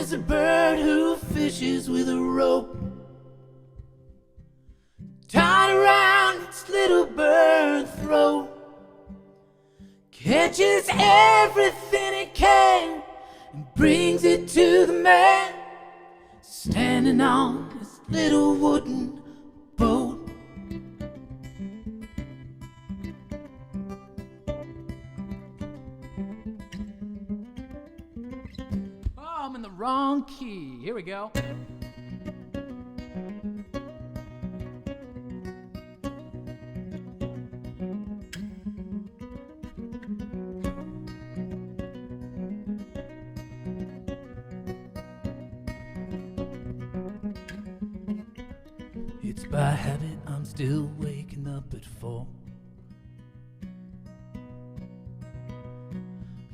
There's a bird who fishes with a rope tied around its little bird throat, catches everything it can and brings it to the man standing on his little wooden boat. Oh, I'm in the wrong key. Here we go. It's by habit I'm still waking up at 4,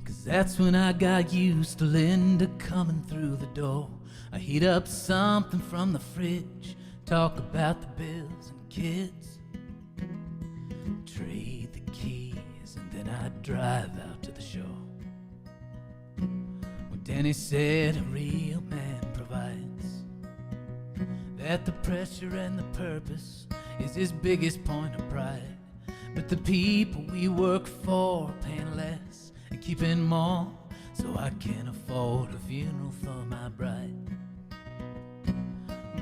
'cause that's when I got used to Linda coming through the door. I heat up something from the fridge, talk about the bills and kids, trade the keys, and then I drive out to the shore. Well, Danny said a real man provides, that the pressure and the purpose is his biggest point of pride. But the people we work for are paying less and keeping more, so I can't afford a funeral for my bride.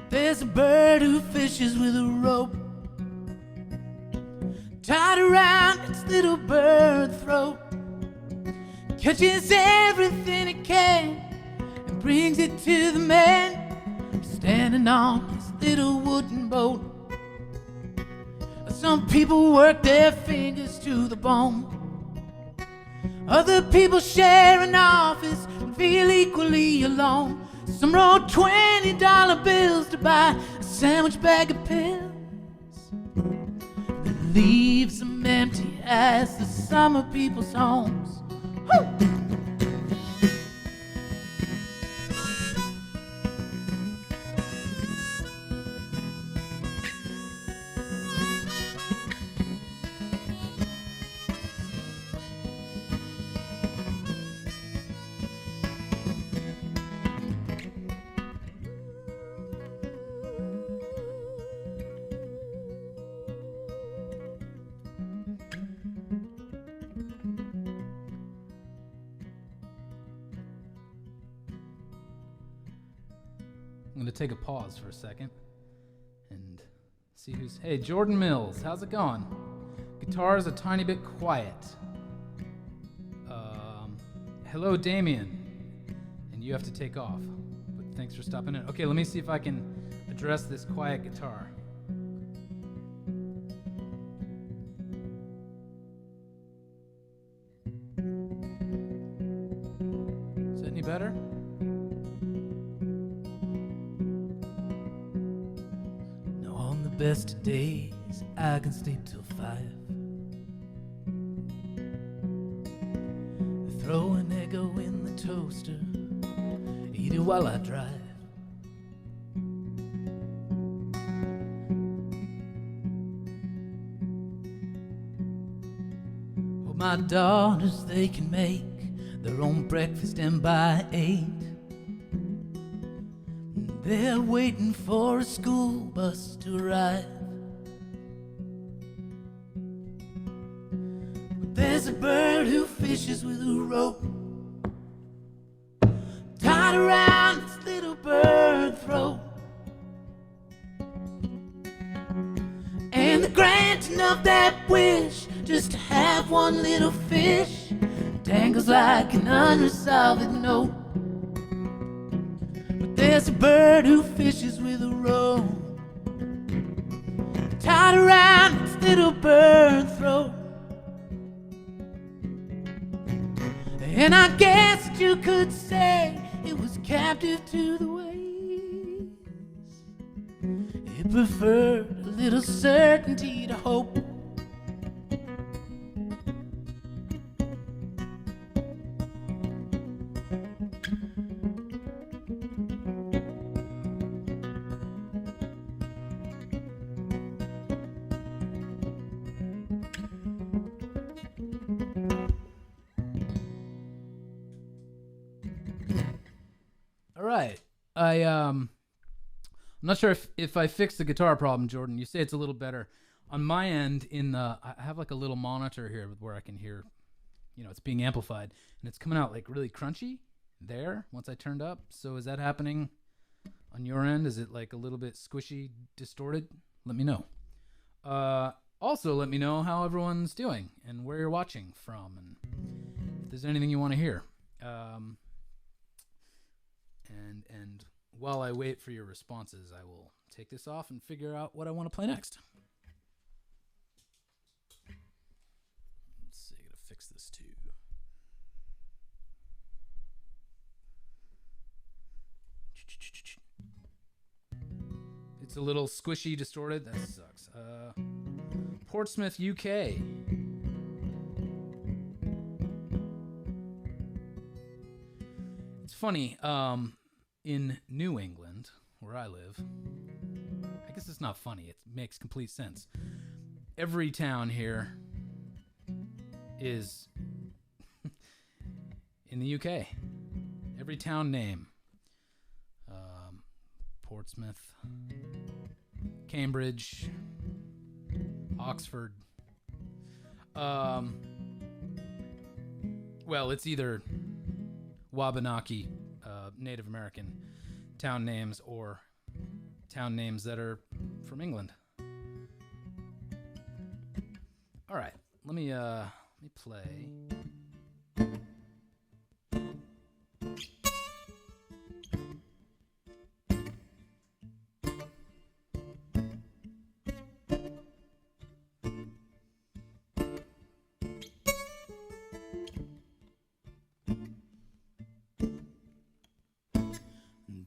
There's a bird who fishes with a rope tied around its little bird throat, catches everything it can and brings it to the man standing on his little wooden boat. Some people work their fingers to the bone, other people share an office and feel equally alone. Some roll $20 bills to buy a sandwich bag of pills that leaves them empty as the summer people's homes. Woo! I'm going to take a pause for a second and see who's... Hey, Jordan Mills, how's it going? Guitar is a tiny bit quiet. Hello, Damien. And you have to take off, but thanks for stopping in. Okay, let me see if I can address this quiet guitar. Is that any better? Best days I can sleep till 5. Throw an Eggo in the toaster, eat it while I drive. Oh, my daughters, they can make their own breakfast, and by 8 they're waiting for a school bus to arrive. But there's a bird who fishes with a rope tied around its little bird throat, and the granting of that wish, just to have one little fish, dangles like an unresolved note. There's a bird who fishes with a rope tied around its little bird throat, and I guess that you could say it was captive to the waves. It preferred a little certainty to hope. I'm not sure if I fixed the guitar problem, Jordan. You say it's a little better. On my end, I have like a little monitor here where I can hear, it's being amplified, and it's coming out like really crunchy there once I turned up. So is that happening on your end? Is it like a little bit squishy, distorted? Let me know. Also, let me know how everyone's doing and where you're watching from, and if there's anything you want to hear. And while I wait for your responses, I will take this off and figure out what I want to play next. Let's see, I gotta fix this too. It's a little squishy, distorted. That sucks. Portsmouth, UK. It's funny. In New England, where I live, I guess it's not funny. It makes complete sense. Every town here is in the UK. Every town name. Portsmouth, Cambridge, Oxford. Well, it's either Wabanaki, Native American town names, or town names that are from England. All right, let me play.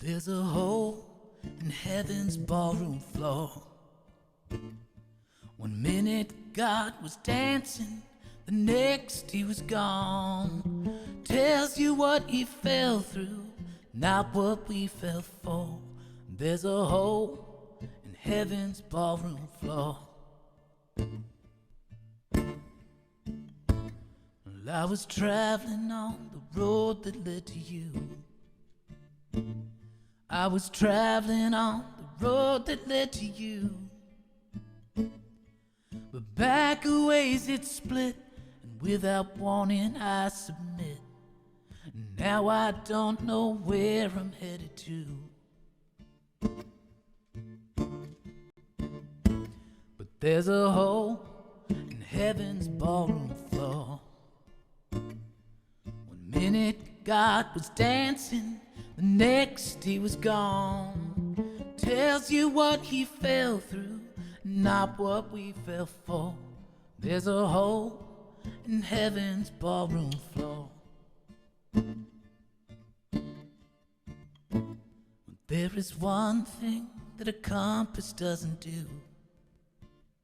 There's a hole in heaven's ballroom floor. One minute God was dancing, the next he was gone. Tells you what he fell through, not what we fell for. There's a hole in heaven's ballroom floor. Well, I was traveling on the road that led to you. I was traveling on the road that led to you. But back a ways it split, and without warning I submit. Now I don't know where I'm headed to. But there's a hole in heaven's ballroom floor. One minute God was dancing, the next he was gone. Tells you what he fell through, not what we fell for. There's a hole in heaven's ballroom floor. There is one thing that a compass doesn't do.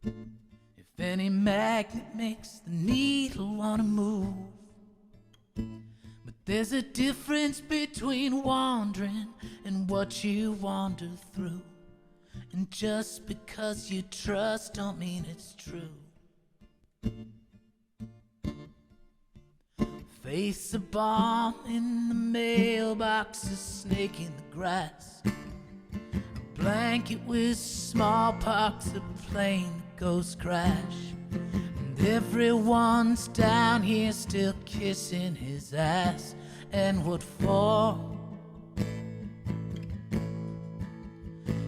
If any magnet makes the needle wanna move. There's a difference between wandering and what you wander through. And just because you trust don't mean it's true. Face a bomb in the mailbox, a snake in the grass, a blanket with smallpox, a plane that goes crash. And everyone's down here still kissing his ass. And what for?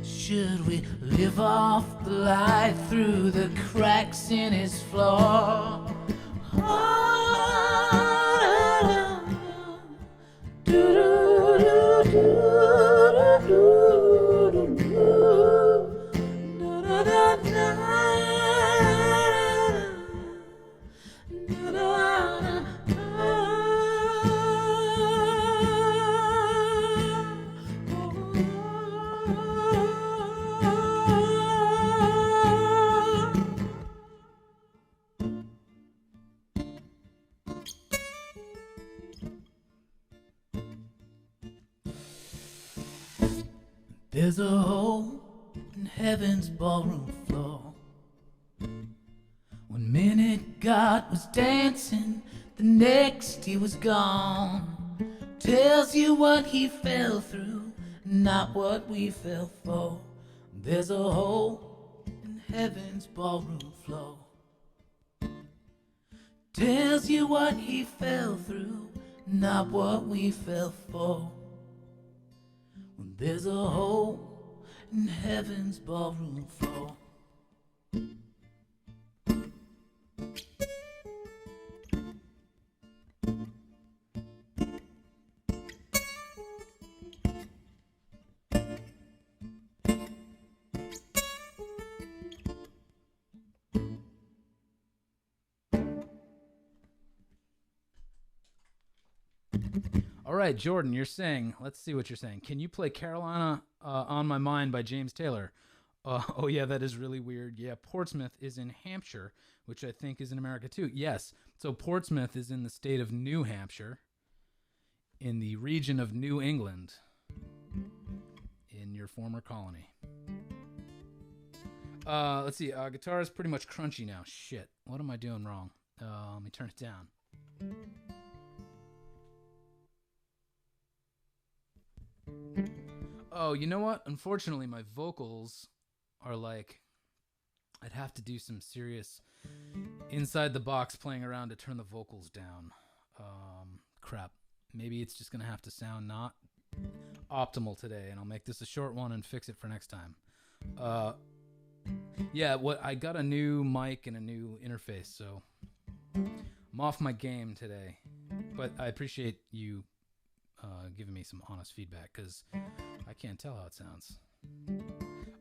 Should we live off the light through the cracks in his floor? There's a hole in heaven's ballroom floor. One minute God was dancing, the next he was gone. Tells you what he fell through, not what we fell for. There's a hole in heaven's ballroom floor. Tells you what he fell through, not what we fell for. There's a hole in heaven's ballroom floor. All right, Jordan, you're saying, let's see what you're saying. Can you play Carolina on My Mind by James Taylor? Oh, yeah, that is really weird. Yeah, Portsmouth is in Hampshire, which I think is in America too. Yes, so Portsmouth is in the state of New Hampshire, in the region of New England, in your former colony. Let's see, guitar is pretty much crunchy now. Shit, what am I doing wrong? Let me turn it down. Oh, you know what? Unfortunately, my vocals are like, I'd have to do some serious inside the box playing around to turn the vocals down. Crap. Maybe it's just going to have to sound not optimal today, and I'll make this a short one and fix it for next time. Yeah, I got a new mic and a new interface, so I'm off my game today. But I appreciate you giving me some honest feedback, because I can't tell how it sounds.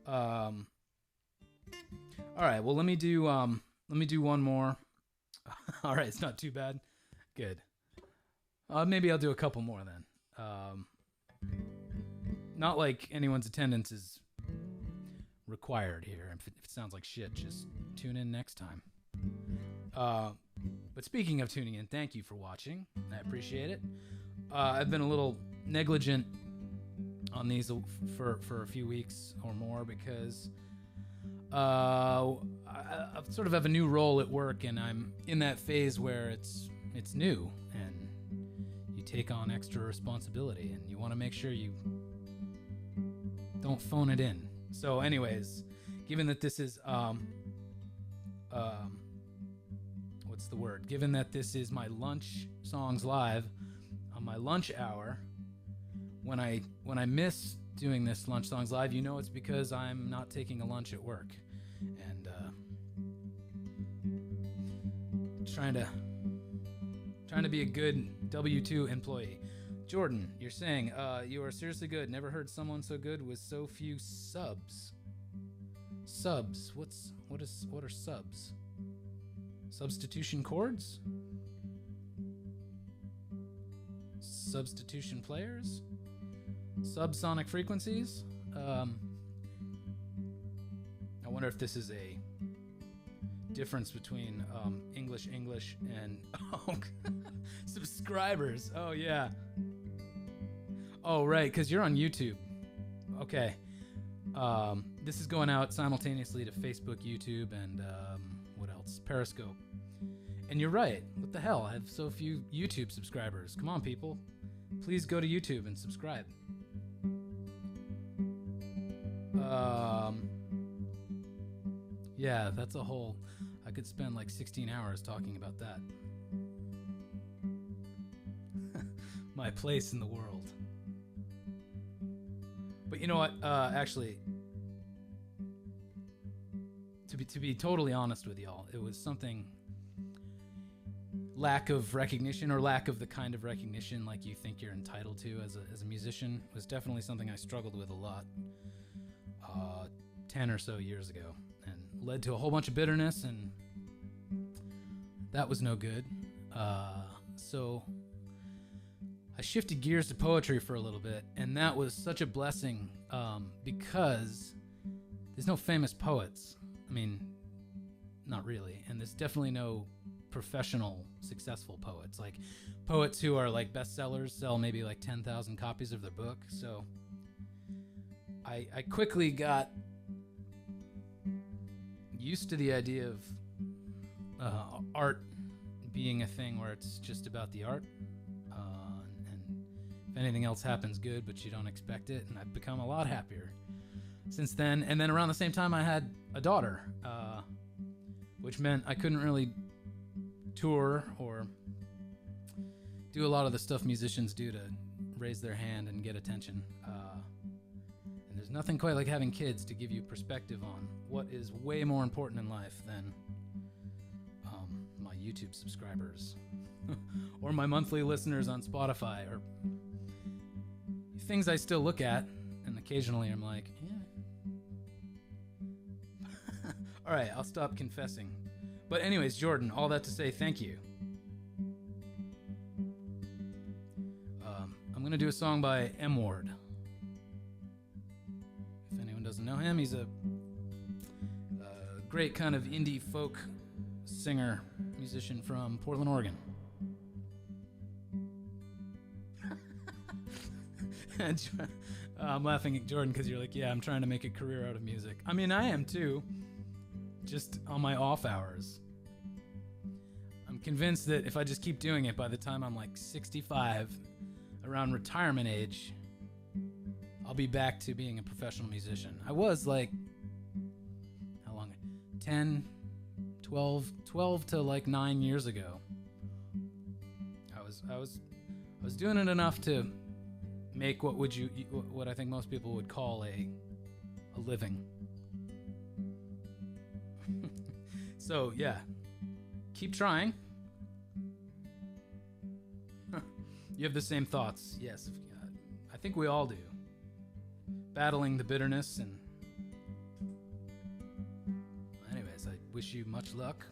All right, well, let me do one more. All right, it's not too bad. Good. Maybe I'll do a couple more then. Not like anyone's attendance is required here. If it sounds like shit, just tune in next time. But speaking of tuning in, thank you for watching. I appreciate it. I've been a little negligent on these for a few weeks or more because I sort of have a new role at work, and I'm in that phase where it's new and you take on extra responsibility, and you want to make sure you don't phone it in. So anyways, given that this is what's the word? Given that this is my lunch songs live on my lunch hour, when I miss doing this lunch songs live, you know it's because I'm not taking a lunch at work, and trying to be a good W-2 employee. Jordan, you're saying you are seriously good. Never heard someone so good with so few subs. Subs. What are subs? Substitution chords? Substitution players? Subsonic frequencies? I wonder if this is a difference between English and subscribers. Oh yeah. Oh right, because you're on YouTube. Okay. This is going out simultaneously to Facebook, YouTube, and what else? Periscope. And you're right. What the hell? I have so few YouTube subscribers. Come on, people. Please go to YouTube and subscribe. Yeah, that's a whole... I could spend like 16 hours talking about that. My place in the world. But you know what? Actually, to be totally honest with y'all, it was something... lack of recognition, or lack of the kind of recognition like you think you're entitled to as a musician, was definitely something I struggled with a lot 10 or so years ago, and led to a whole bunch of bitterness, and that was no good. So I shifted gears to poetry for a little bit, and that was such a blessing because there's no famous poets. I mean, not really, and there's definitely no professional successful poets, like poets who are like bestsellers, sell maybe like 10,000 copies of their book. So I quickly got used to the idea of art being a thing where it's just about the art, and If anything else happens, good, but you don't expect it, and I've become a lot happier since then. And then around the same time, I had a daughter, which meant I couldn't really tour or do a lot of the stuff musicians do to raise their hand and get attention. And there's nothing quite like having kids to give you perspective on what is way more important in life than my YouTube subscribers or my monthly listeners on Spotify, or things I still look at, and occasionally I'm like, yeah. All right, I'll stop confessing. But anyways, Jordan, all that to say, thank you. I'm going to do a song by M. Ward. If anyone doesn't know him, he's a great kind of indie folk singer, musician from Portland, Oregon. I'm laughing at Jordan because you're like, yeah, I'm trying to make a career out of music. I mean, I am too, just on my off hours. I'm convinced that if I just keep doing it, by the time I'm like 65, around retirement age, I'll be back to being a professional musician. I was like, how long? 12 to like 9 years ago. I was doing it enough to make what I think most people would call a living. So yeah, keep trying. You have the same thoughts. Yes, I think we all do. Battling the bitterness, and anyways, I wish you much luck.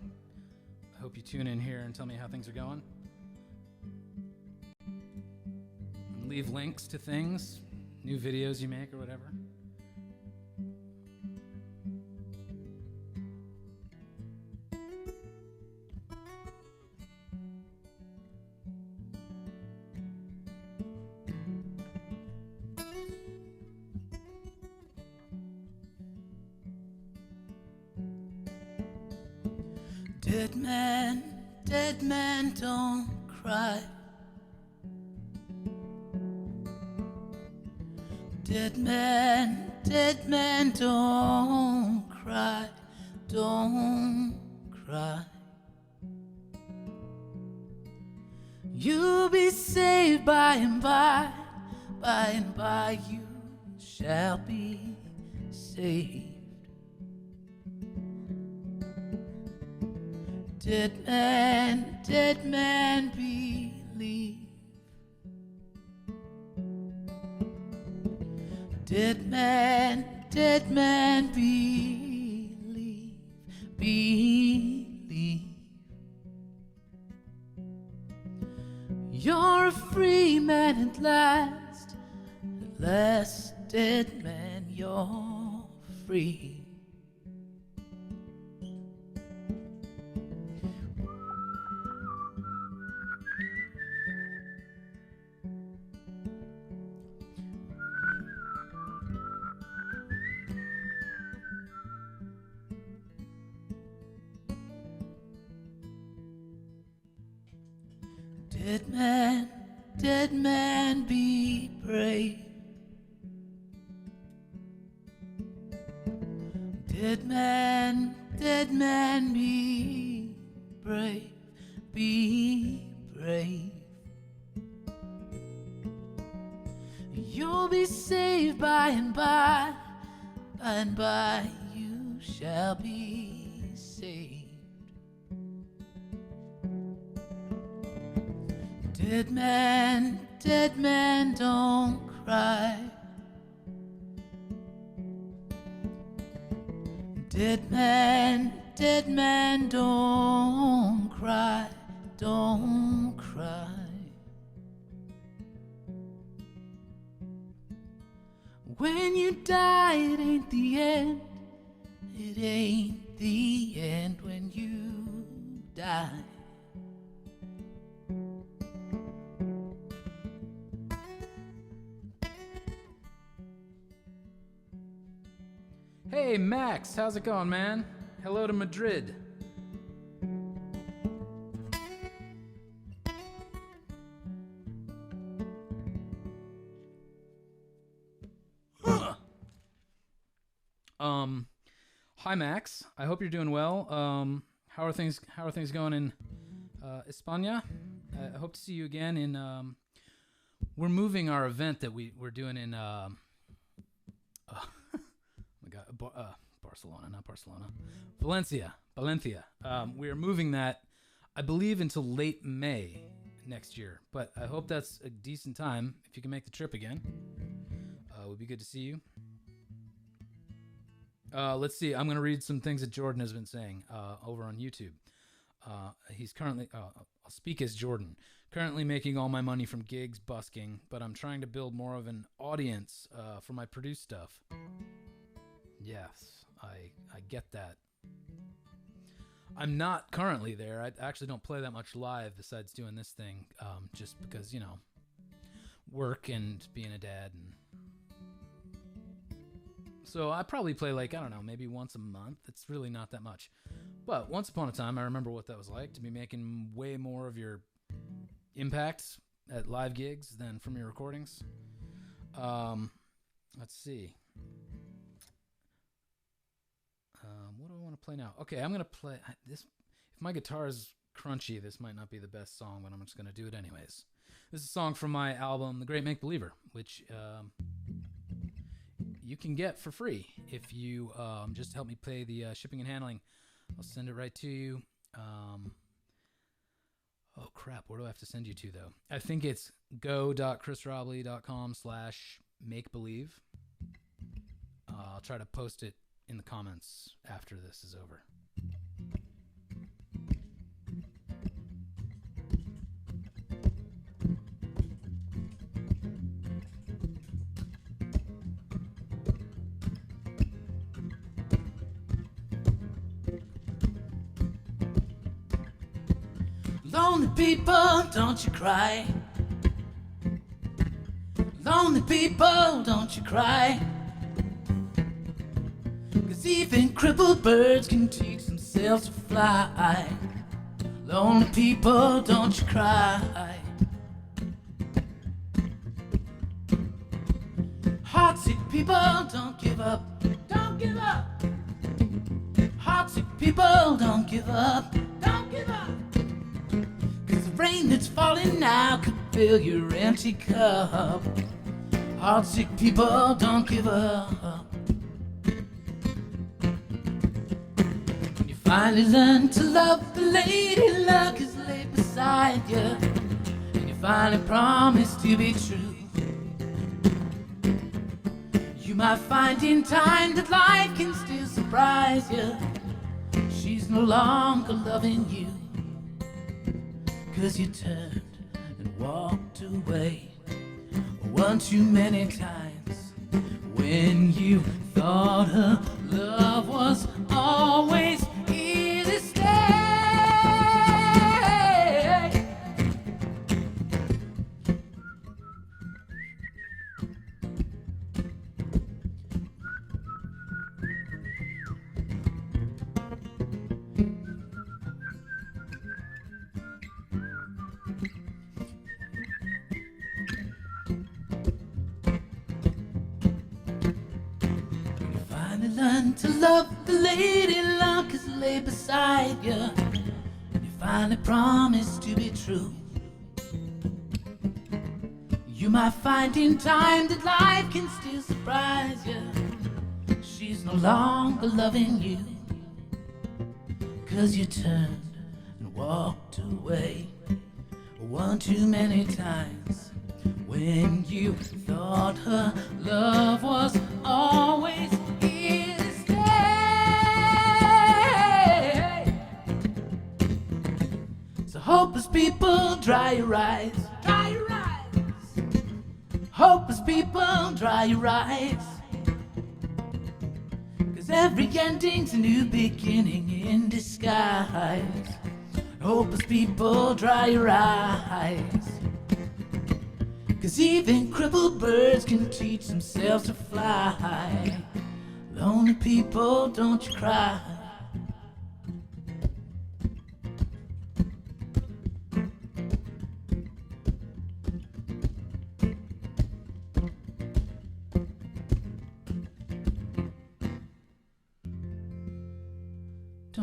I hope you tune in here and tell me how things are going. Leave links to things, new videos you make or whatever. Dead man, don't cry. Dead man, don't cry, don't cry. You'll be saved by and by you shall be saved. Dead man, believe. Dead man, believe, believe. You're a free man at last, dead man, you're free. Dead man, be brave. Dead man, be brave, be brave. You'll be saved by and by you shall be saved. Dead man, don't cry. Dead man, don't cry, don't cry. When you die, it ain't the end. It ain't the end when you die. Hey Max, how's it going, man? Hello to Madrid. Hi Max. I hope you're doing well. How are things going in España? I hope to see you again in we're moving our event that we're doing in Barcelona, not Barcelona. Valencia. We're moving that, I believe, until late May next year. But I hope that's a decent time. If you can make the trip again, it would be good to see you. Let's see. I'm going to read some things that Jordan has been saying over on YouTube. He's currently, I'll speak as Jordan, currently making all my money from gigs busking, but I'm trying to build more of an audience for my produced stuff. Yes, I get that. I'm not currently there. I actually don't play that much live besides doing this thing, just because, you know, work and being a dad. And so I probably play like, I don't know, maybe once a month. It's really not that much. But once upon a time, I remember what that was like, to be making way more of your impact at live gigs than from your recordings. Let's see. What do I want to play now? Okay, I'm going to play this. If my guitar is crunchy, this might not be the best song, but I'm just going to do it anyways. This is a song from my album, The Great Make Believer, which you can get for free if you just help me pay the shipping and handling. I'll send it right to you. Oh, crap. Where do I have to send you to, though? I think it's go.chrisrobley.com/makebelieve. I'll try to post it in the comments after this is over. Lonely people, don't you cry. Lonely people, don't you cry. 'Cause even crippled birds can teach themselves to fly. Lonely people, don't you cry. Heartsick people, don't give up. Don't give up. Heartsick people, don't give up. Don't give up. 'Cause the rain that's falling now could fill your empty cup. Heartsick people, don't give up. When you finally learn to love the lady luck is laid beside you, and you finally promise to be true, you might find in time that life can still surprise you. She's no longer loving you, 'cause you turned and walked away one too many times when you thought her love was always here to stay. Learn to love the lady luck is laid beside you, and you finally promise to be true. You might find in time that life can still surprise you. She's no longer loving you, 'cause you turned and walked away one too many times when you thought her love was always here to stay. So hopeless people, dry your eyes. Dry your eyes. Hopeless people, dry your eyes. 'Cause every ending's a new beginning in disguise. Hopeless people, dry your eyes. 'Cause even crippled birds can teach themselves to fly. Lonely people, don't you cry.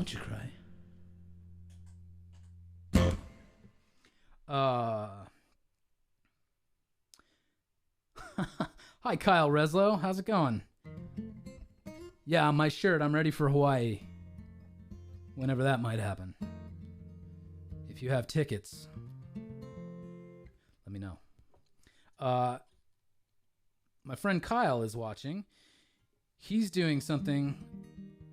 Don't you cry. Hi, Kyle Reslow. How's it going? Yeah, my shirt. I'm ready for Hawaii. Whenever that might happen. If you have tickets, let me know. My friend Kyle is watching. He's doing something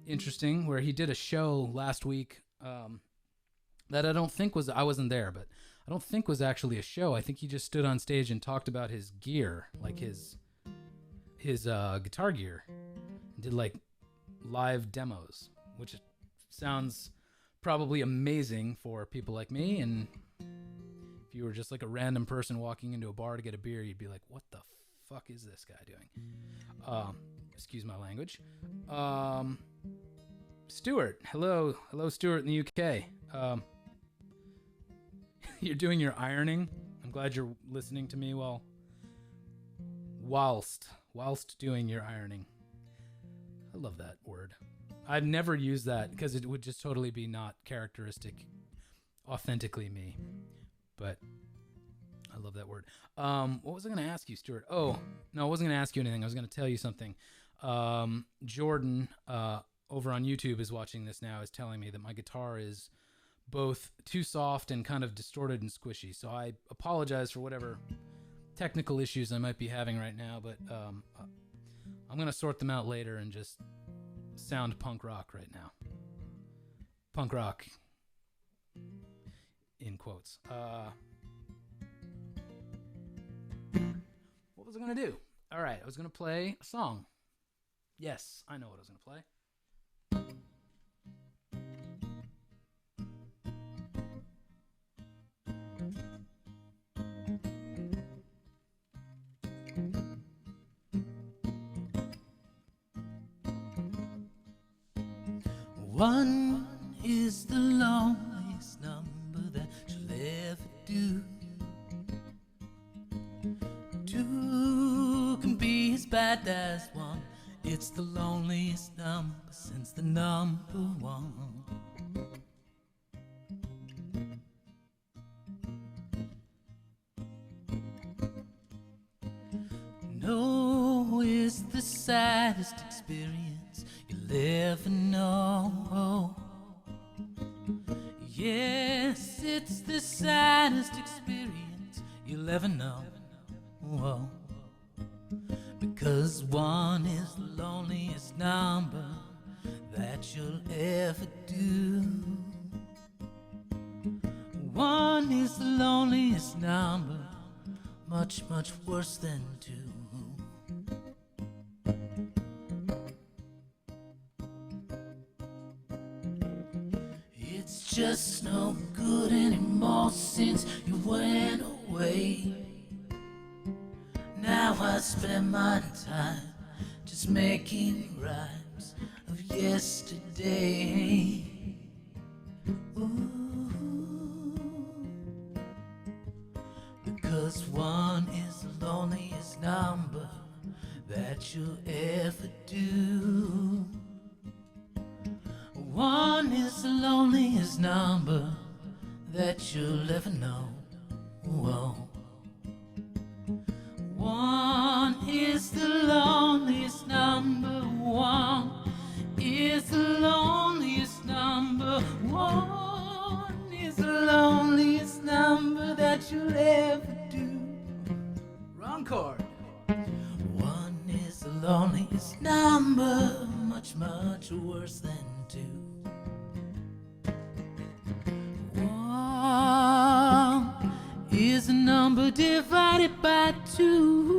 interesting where he did a show last week that I don't think was, I wasn't there, but I don't think was actually a show. I think he just stood on stage and talked about his gear, like his guitar gear, and did like live demos, which sounds probably amazing for people like me. And if you were just like a random person walking into a bar to get a beer, you'd be like, what the fuck is this guy doing? Excuse my language. Stuart, hello Stuart in the UK. You're doing your ironing. I'm glad you're listening to me whilst doing your ironing. I love that word. I've never used that because it would just totally be not authentically me. But I love that word. What was I going to ask you, Stuart? Oh, no, I wasn't going to ask you anything. I was going to tell you something. Jordan, over on YouTube, is watching this now, is telling me that my guitar is both too soft and kind of distorted and squishy. So I apologize for whatever technical issues I might be having right now, but I'm going to sort them out later and just sound punk rock right now. Punk rock, in quotes. What was I going to do? All right, I was going to play a song. Yes, I know what I was going to play. One is the loneliest number that you'll ever do. Two can be as bad as one. It's the loneliest number since the number one. No is the saddest experience you'll ever know. Yes, it's the saddest experience you'll ever know. Because one is the loneliest number that you'll ever do. One is the loneliest number, much, much worse than two. It's just no good anymore since you went away. Now I spend my time just making rhymes of yesterday. Ooh. Because one is the loneliest number that you'll ever do. One is the loneliest number that you'll ever know. Whoa. One is the loneliest number. One is the loneliest number. One is the loneliest number that you'll ever do. Wrong chord. One is the loneliest number, much, much worse than two. One is a number divided by two.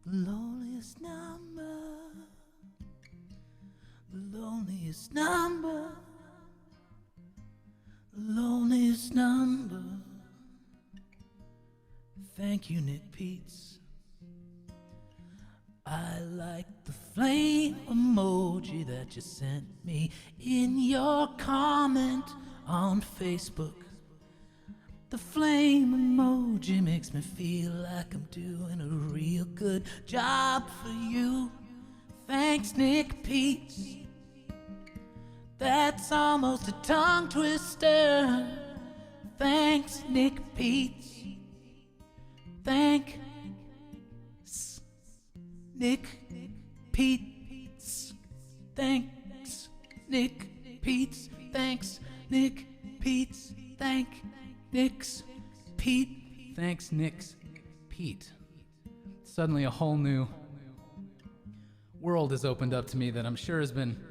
The loneliest number. The loneliest number. The loneliest number. Thank you, Nick Peets. I like the flame emoji that you sent me in your comment on Facebook. The flame emoji makes me feel like I'm doing a real good job for you. Thanks, Nick Peets. That's almost a tongue twister. Thanks, Nick Peets. Thanks, Nick Peets. Thanks, Nick Peets. Thanks, Nick Peets. Thanks, Nick's Pete. Thanks, Nick's Pete. Suddenly a whole new world has opened up to me that I'm sure has been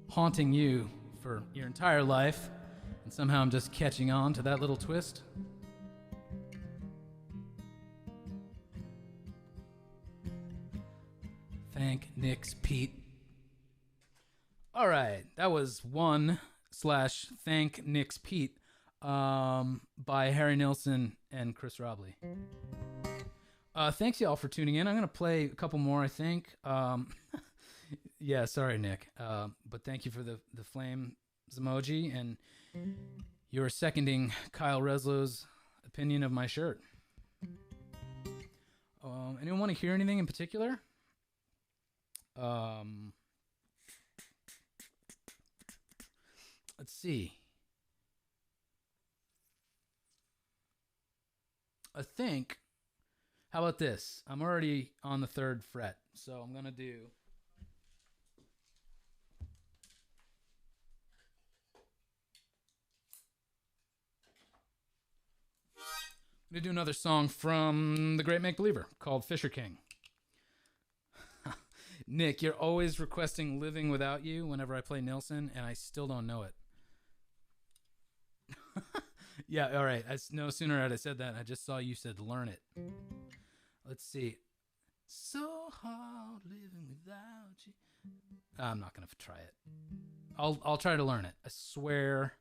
haunting you for your entire life, and somehow I'm just catching on to that little twist. Thank Nick's Pete. All right, that was /Thank Nick's Pete by Harry Nilsson and Chris Robley. Thanks y'all for tuning in. I'm gonna play a couple more, I think. Yeah, sorry, Nick. But thank you for the flames emoji, and you're seconding Kyle Reslow's opinion of my shirt. Anyone want to hear anything in particular? Let's see. I think, how about this? I'm already on the 3rd fret, so I'm going to do... I'm going to do another song from The Great Make Believer called Fisher King. Nick, you're always requesting Living Without You whenever I play Nilsson, and I still don't know it. Yeah, all right. No sooner had I said that, I just saw you said learn it. Let's see. So hard living without you. I'm not going to try it. I'll try to learn it. I swear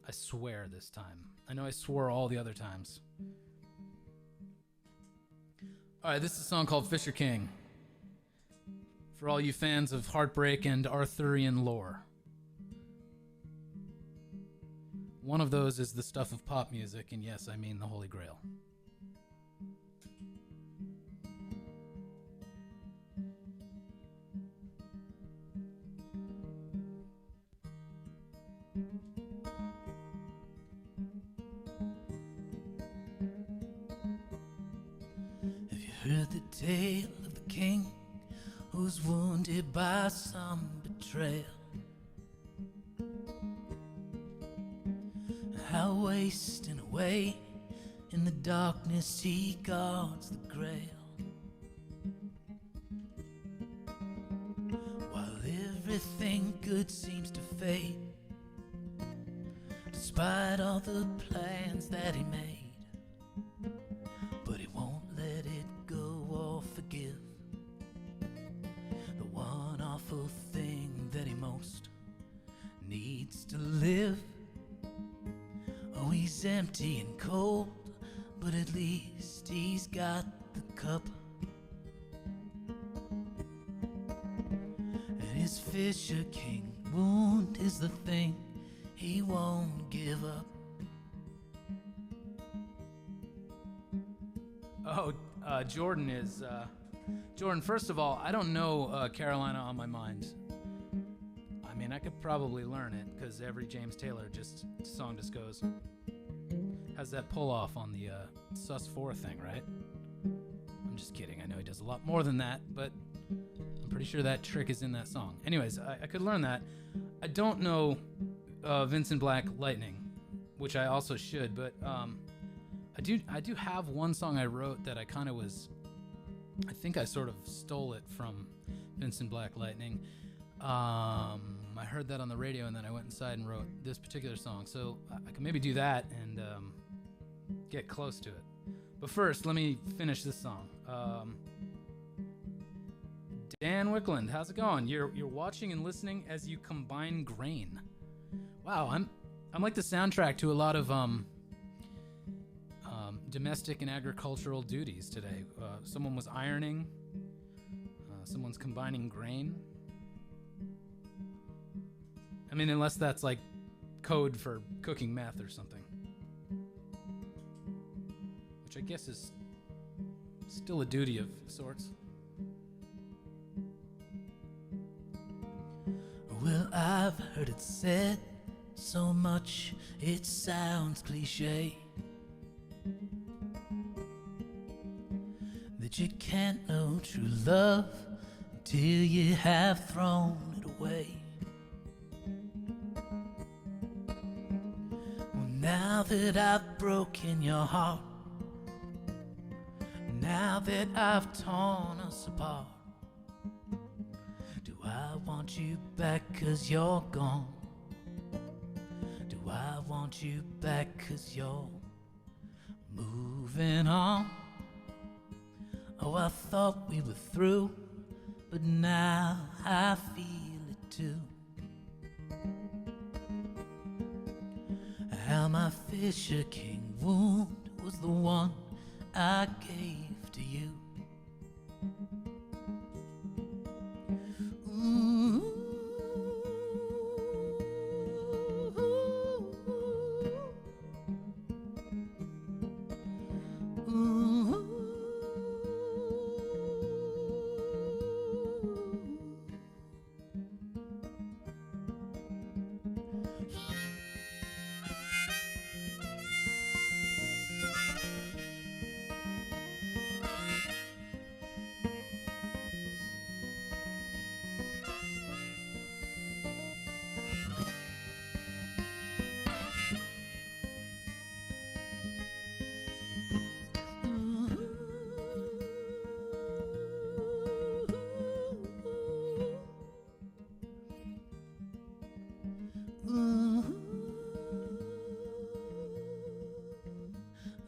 this time. I know I swore all the other times. All right, this is a song called Fisher King. For all you fans of heartbreak and Arthurian lore. One of those is the stuff of pop music, and yes, I mean the Holy Grail. Have you heard the tale of the king who's wounded by some betrayal? How wasting away in the darkness he guards the grail, while everything good seems to fade, despite all the plans that he made. But he won't let it go or forgive the one awful thing that he most needs to live. Oh, he's empty and cold, but at least he's got the cup. And his Fisher King wound is the thing he won't give up. Oh, Jordan is... Jordan, first of all, I don't know Carolina on my mind. I mean, I could probably learn it, because every James Taylor song just goes... Has that pull-off on the Sus 4 thing, right? I'm just kidding. I know he does a lot more than that, but I'm pretty sure that trick is in that song. Anyways, I could learn that. I don't know Vincent Black Lightning, which I also should, but I do have one song I wrote that I kind of was... I think I sort of stole it from Vincent Black Lightning. I heard that on the radio, and then I went inside and wrote this particular song. So I can maybe do that and get close to it. But first, let me finish this song. Dan Wickland, how's it going? You're watching and listening as you combine grain. Wow, I'm like the soundtrack to a lot of domestic and agricultural duties today. Someone was ironing. Someone's combining grain. I mean, unless that's like code for cooking meth or something. Which I guess is still a duty of sorts. Well, I've heard it said so much it sounds cliche that you can't know true love until you have thrown it away. Well, now that I've broken your heart, now that I've torn us apart, do I want you back 'cause you're gone? Do I want you back 'cause you're moving on? Oh, I thought we were through, but now I feel it too. How my Fisher King wound was the one I gave to you. Ooh.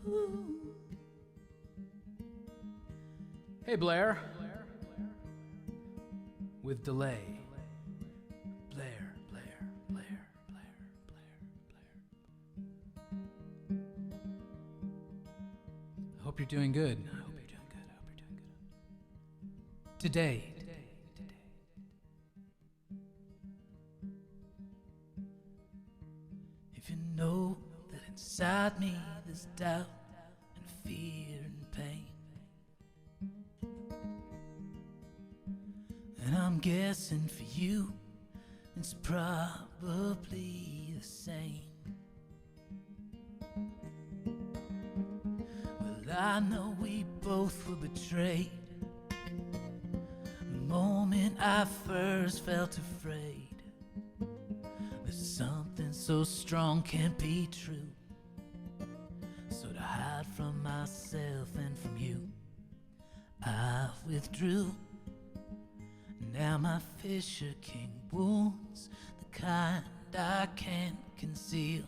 Ooh. Hey, Blair. With delay. Blair, Blair, Blair, Blair, Blair, Blair. I hope you're doing good. I hope you're doing good. I hope you're doing good. Today. If you know that inside me there's doubt and fear and pain, and I'm guessing for you it's probably the same. Well, I know we both were betrayed the moment I first felt afraid that something so strong can't be true. So to hide from myself and from you, I withdrew. Now my Fisher King wounds, the kind I can't conceal,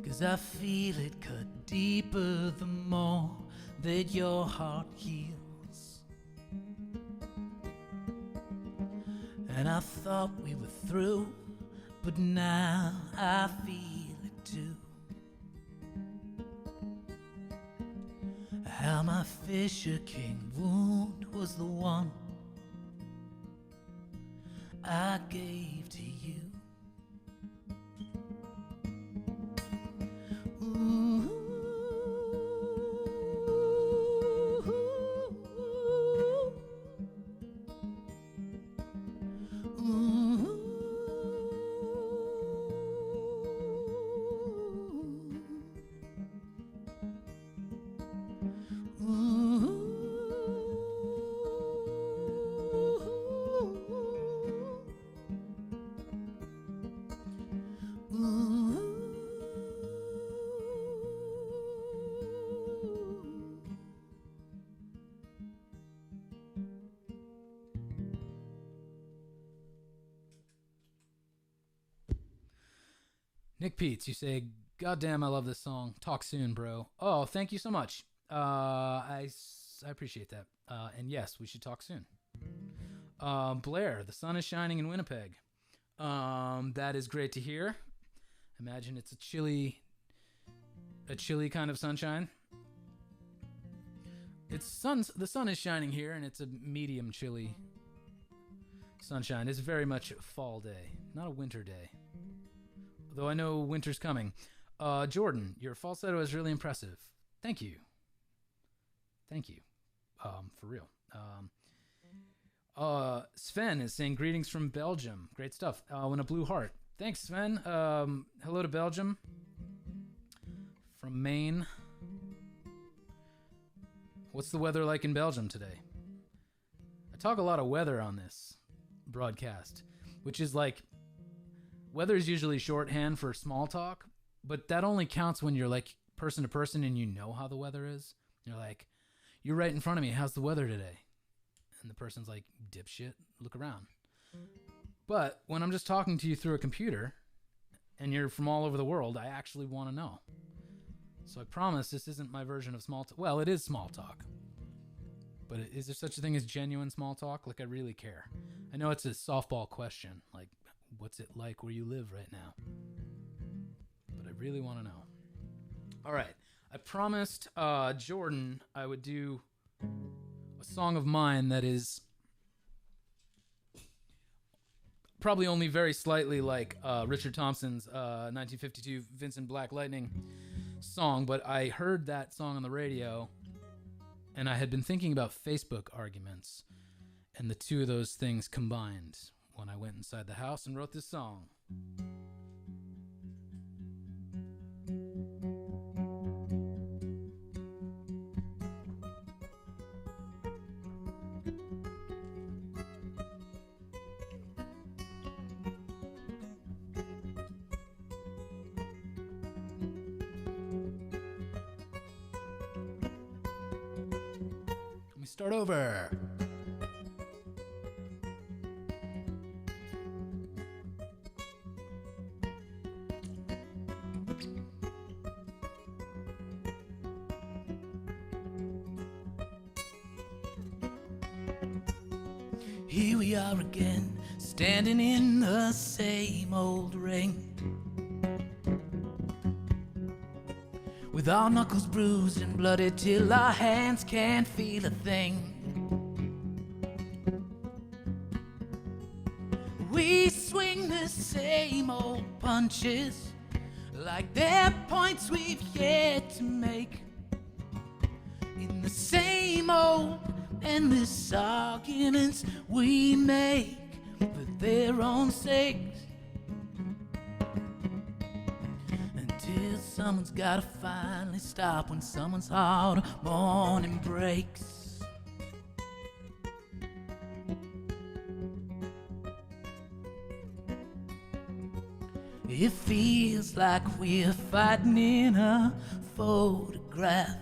'cause I feel it cut deeper the more that your heart heals. And I thought we were through, but now I feel it too. How my Fisher King wound was the one I gave to you. Ooh. Ooh. Nick Peets, you say Goddamn, I love this song. Talk soon, bro. Oh, thank you so much. I appreciate that. And yes, we should talk soon. Blair, the sun is shining in Winnipeg. That is great to hear. Imagine it's a chilly kind of sunshine. The sun is shining here, and it's a medium chilly sunshine. It's very much a fall day, not a winter day. Though I know winter's coming. Jordan, your falsetto is really impressive. Thank you. For real. Sven is saying greetings from Belgium. Great stuff. And a blue heart. Thanks, Sven. Hello to Belgium. From Maine. What's the weather like in Belgium today? I talk a lot of weather on this broadcast, which is like, weather is usually shorthand for small talk, but that only counts when you're like person to person and you know how the weather is. You're like, you're right in front of me. How's the weather today? And the person's like, dipshit, look around. But when I'm just talking to you through a computer and you're from all over the world, I actually want to know. So I promise this isn't my version of small talk. Well, it is small talk. But is there such a thing as genuine small talk? Like, I really care. I know it's a softball question. Like, what's it like where you live right now? But I really want to know. All right. I promised Jordan I would do a song of mine that is probably only very slightly like Richard Thompson's 1952 Vincent Black Lightning song, but I heard that song on the radio, and I had been thinking about Facebook arguments, and the two of those things combined when I went inside the house and wrote this song. Start over. Here we are again, standing in the same old ring, with our knuckles bruised and bloody till our hands can't feel a thing. We swing the same old punches like they're points we've yet to make, in the same old endless arguments we make for their own sakes. Someone's gotta finally stop when someone's hard morning breaks. It feels like we're fighting in a photograph,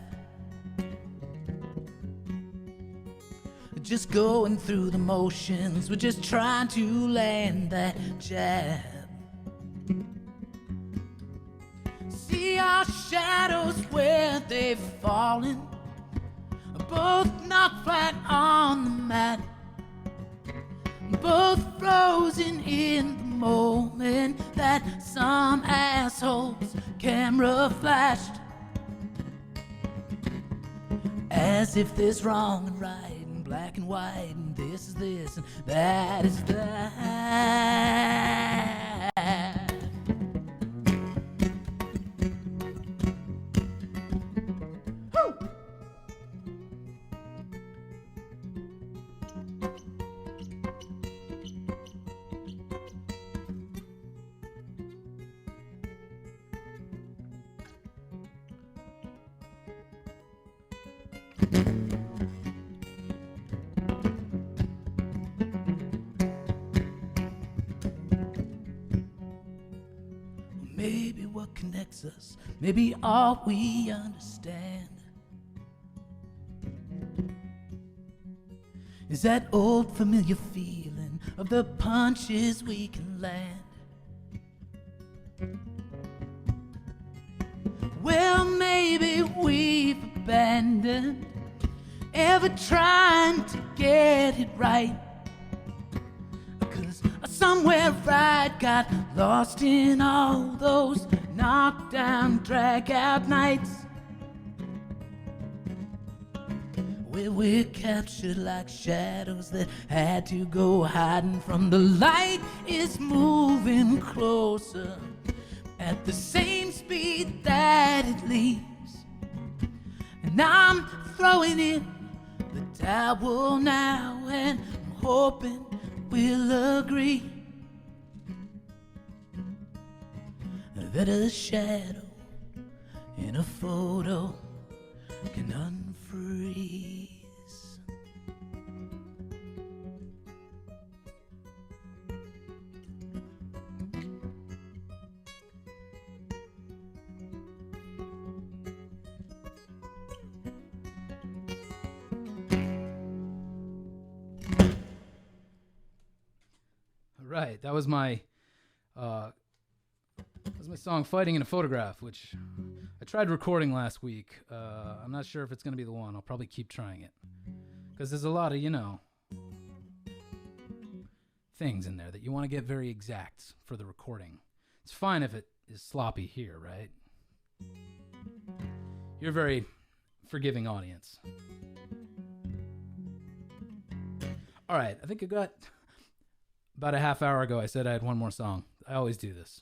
just going through the motions. We're just trying to land that jab. See our shadows where they've fallen, both knocked flat on the mat, both frozen in the moment that some asshole's camera flashed, as if there's wrong and right and black and white, and this is this and that is that. Maybe what connects us, maybe all we understand, is that old familiar feeling of the punches we can land. Well, maybe we've abandoned ever trying to get it right. 'Cause somewhere I got lost in all those knockdown, drag-out nights, where we're captured like shadows that had to go hiding from the light is moving closer at the same speed that it leaves. And I'm throwing in the towel now, and I'm hoping we'll agree that a shadow in a photo can unfreeze. Right, that was my song "Fighting in a Photograph," which I tried recording last week. I'm not sure if it's gonna be the one. I'll probably keep trying it because there's a lot of things in there that you want to get very exact for the recording. It's fine if it is sloppy here, right? You're a very forgiving audience. All right, I think I got. About a half hour ago, I said I had one more song. I always do this.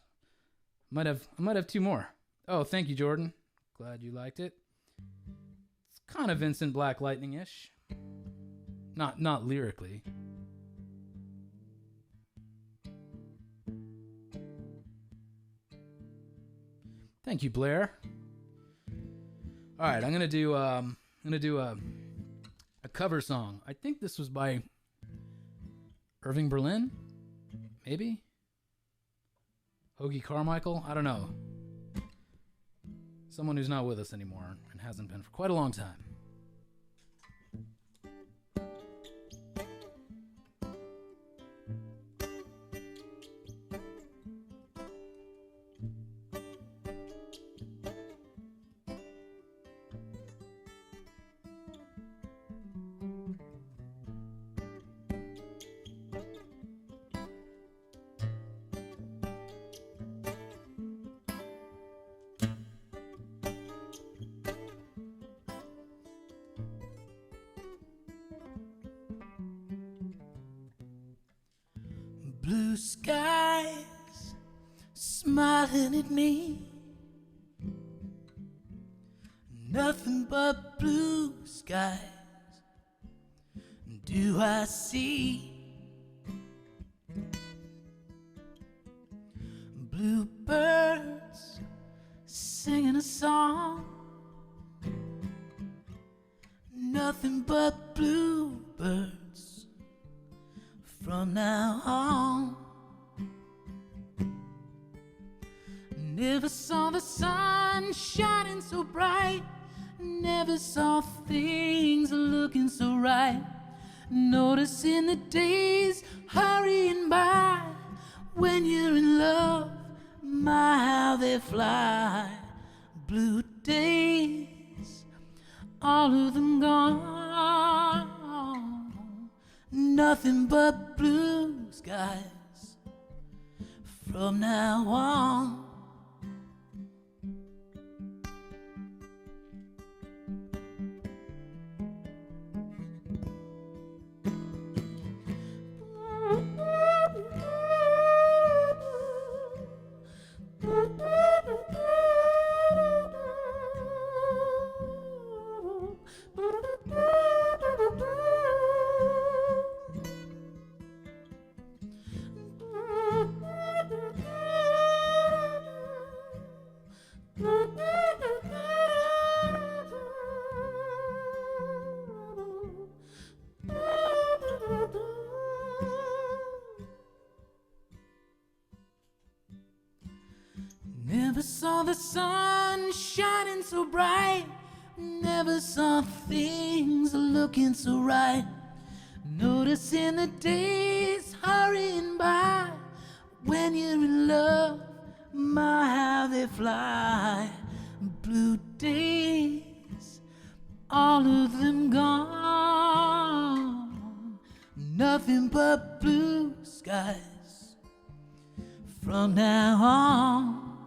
I might have two more. Oh, thank you, Jordan. Glad you liked it. It's kind of Vincent Black Lightning-ish. Not lyrically. Thank you, Blair. All right, I'm gonna do a cover song. I think this was by Irving Berlin, maybe? Hoagie Carmichael? I don't know. Someone who's not with us anymore and hasn't been for quite a long time. Blue skies smiling at me, nothing but blue skies do I see. Bluebirds singing a song, nothing but bluebirds from now on. Never saw the sun shining so bright, never saw things looking so right, noticing the days hurrying by. When you're in love, my how they fly. Blue days, all of them gone, nothing but blue skies from now on. Never saw the sun shining so bright, never saw things looking so right, noticing the days hurrying by. When you're in love, my how they fly. blue days, all of them gone. Nothing but blue skies from now on.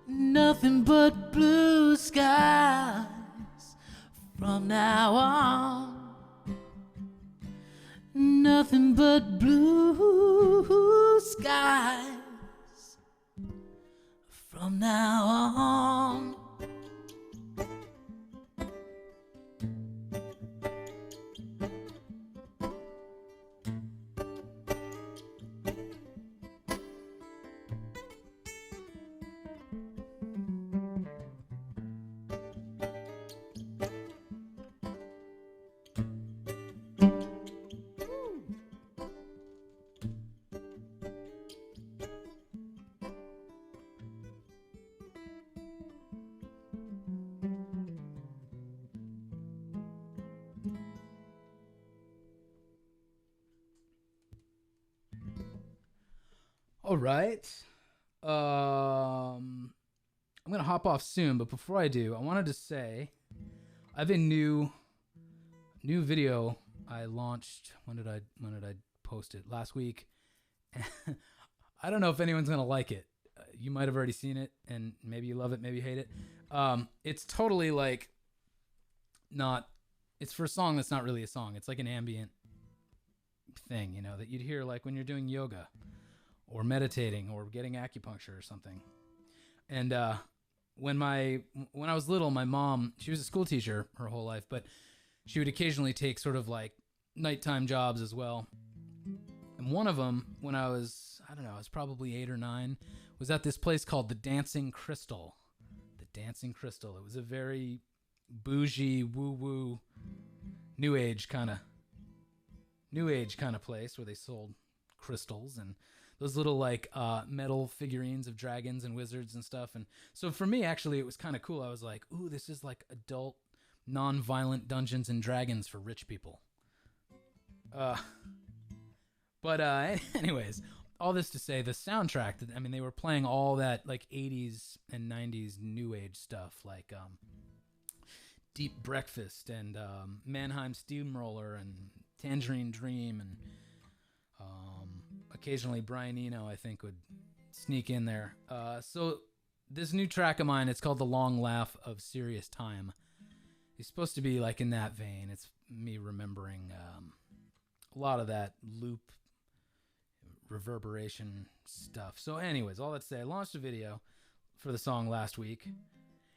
Nothing but blue skies from now on. Nothing but blue skies from now on. All right. I'm gonna hop off soon, but before I do, I wanted to say I have a new video I launched. When did I post it? Last week. I don't know if anyone's gonna like it. You might have already seen it, and maybe you love it, maybe you hate it. It's totally like not. It's for a song that's not really a song. It's like an ambient thing, you know, that you'd hear like when you're doing yoga or meditating or getting acupuncture or something. And when I was little, my mom, she was a school teacher her whole life, but she would occasionally take sort of like nighttime jobs as well. And one of them, when I was, I don't know, I was probably 8 or 9, was at this place called the Dancing Crystal. The Dancing Crystal. It was a very bougie, woo-woo, new age kind of place where they sold crystals and those little like metal figurines of dragons and wizards and stuff. And so for me, actually, it was kind of cool. I was like, ooh, this is like adult, non-violent Dungeons and Dragons for rich people. But anyways, all this to say, the soundtrack, I mean, they were playing all that like 80s and 90s new age stuff, like Deep Breakfast and Mannheim Steamroller and Tangerine Dream, and occasionally Brian Eno, I think, would sneak in there. So this new track of mine, it's called The Long Laugh of Serious Time. It's supposed to be like in that vein. It's me remembering a lot of that loop reverberation stuff. So anyways, all that to say, I launched a video for the song last week,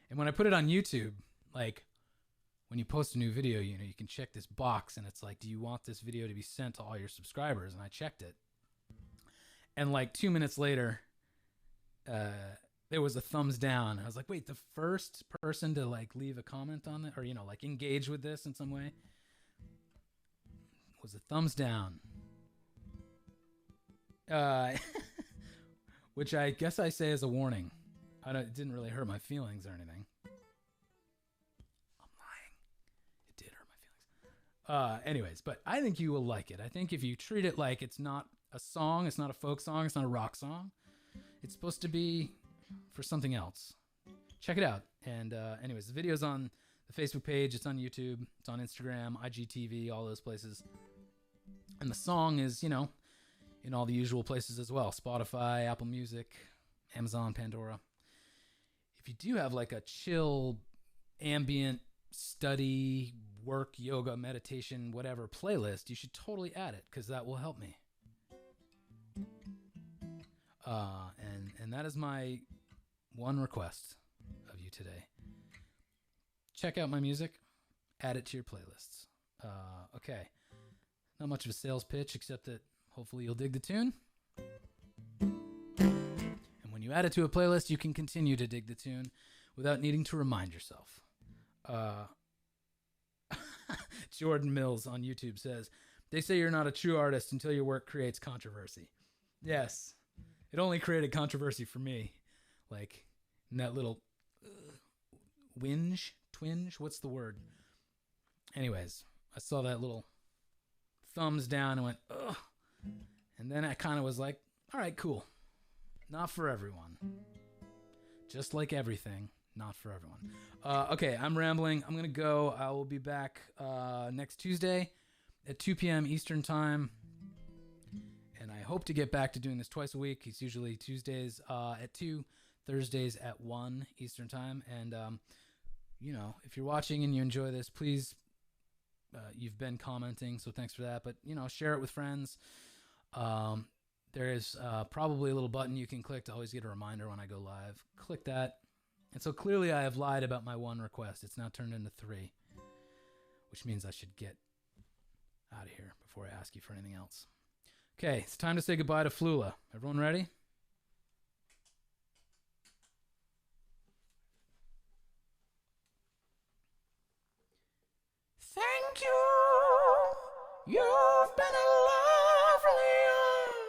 and when I put it on YouTube, like when you post a new video, you know, you can check this box and it's like, do you want this video to be sent to all your subscribers? And I checked it. And like 2 minutes later, there was a thumbs down. I was like, wait, the first person to like leave a comment on it or, you know, like engage with this in some way was a thumbs down. Which I guess I say as a warning. It didn't really hurt my feelings or anything. Anyways, but I think you will like it. I think if you treat it like it's not a song, it's not a folk song, it's not a rock song, it's supposed to be for something else. Check it out. And anyways, the video's on the Facebook page, it's on YouTube, it's on Instagram, IGTV, all those places. And the song is, you know, in all the usual places as well. Spotify, Apple Music, Amazon, Pandora. If you do have like a chill, ambient, study, work, yoga, meditation, whatever playlist, you should totally add it because that will help me. And that is my one request of you today. Check out my music, add it to your playlists. Okay, not much of a sales pitch except that hopefully you'll dig the tune. And when you add it to a playlist, you can continue to dig the tune without needing to remind yourself. Jordan Mills on YouTube says, they say you're not a true artist until your work creates controversy. Yes, it only created controversy for me. Like, in that little twinge, what's the word? Anyways, I saw that little thumbs down and went, ugh. And then I kind of was like, all right, cool. Not for everyone. just like everything, not for everyone. Okay, I'm rambling. I'm going to go. I will be back next Tuesday at 2 p.m. Eastern Time. And I hope to get back to doing this twice a week. It's usually Tuesdays at 2, Thursdays at 1 Eastern Time. And, if you're watching and you enjoy this, please, you've been commenting, so thanks for that. But, share it with friends. There is probably a little button you can click to always get a reminder when I go live. Click that. And so clearly I have lied about my 1 request. It's now turned into 3, which means I should get out of here before I ask you for anything else. Okay, it's time to say goodbye to Flula. Everyone ready? Thank you. You've been a lovely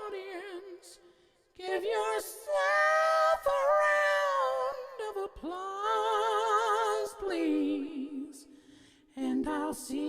audience. Give yourself a round of applause, please. And I'll see